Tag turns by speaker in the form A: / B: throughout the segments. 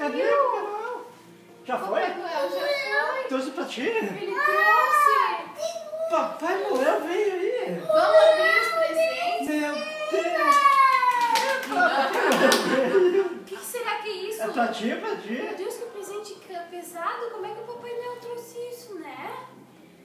A: Cadê o Papai Noel? Já foi?
B: Papai Noel já foi.
A: Trouxe pra ti?
B: Ele trouxe.
A: Papai Noel veio aí.
B: Vamos abrir os presentes?
A: Meu Deus. Papai Noel veio.
B: O que será que é isso?
A: É pra ti, pra ti.
B: Meu Deus, que presente pesado. Como é que o Papai Noel trouxe isso, né?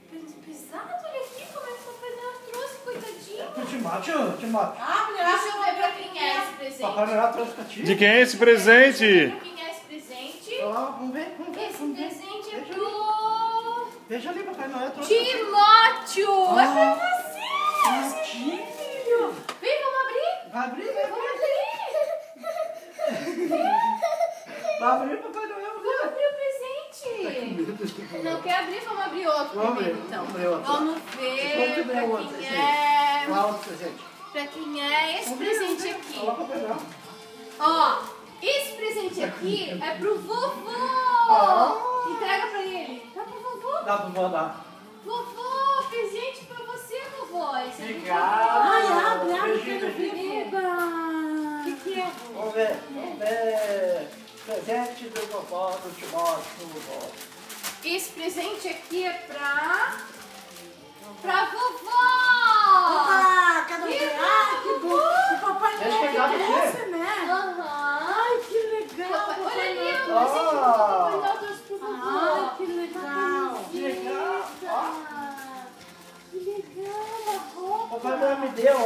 B: Presente pesado? Olha aqui como é que o Papai Noel trouxe, coitadinho.
A: Pro Timóteo, Timóteo.
B: Deixa eu ver pra quem é esse presente.
A: Papai Noel trouxe pra ti.
C: De quem é esse presente?
B: Deixa eu ver pra quem é esse presente.
A: Ó, vamos ver.
B: Esse presente é
A: Veja
B: pro...
A: Veja ali, Papai Noel trouxe.
B: Timóteo! É pra você!
A: Pra
B: seu
A: ti.
B: filho! Vem, vamos abrir?
A: Vai abrir, vai
B: Vamos
A: abrir.
B: abrir!
A: Vai abrir, Papai Noel.
B: Vamos abrir o presente! Não quer abrir? Vamos abrir outro
A: Vamos
B: primeiro,
A: abrir,
B: então.
A: vamos abrir outro.
B: Vamos ver
A: Vamos abrir
B: pra
A: outro,
B: quem
A: esse
B: é...
A: Qual outro presente?
B: Pra quem é esse
A: Vamos ver,
B: presente
A: vamos ver.
B: aqui.
A: Olha lá, Papai Noel.
B: Ó, esse presente aqui é pro vovô! Entrega pra ele. Dá pro vovô?
A: Dá pro vó dar.
B: Vovô, presente pra você, vovô. Esse aqui
A: Obrigado.
B: Ai, abre,
A: Beijinho,
B: quero ver. Eba! O que é, vovô?
A: Vamos ver, vamos ver. Presente do vovó, do Timóteo, vovó.
B: Esse presente aqui é pra vovó!
D: Ah, cada
B: Que
D: vez. Ah, que bom. O Papai
A: Deixa eu
D: Noel
A: pegar
D: que
A: pra
D: trouxe,
A: você.
D: né?
B: Aham.
D: Ai, que legal.
B: Olha ali,
D: Papai
B: ó,
D: Noel.
B: presente do vovô.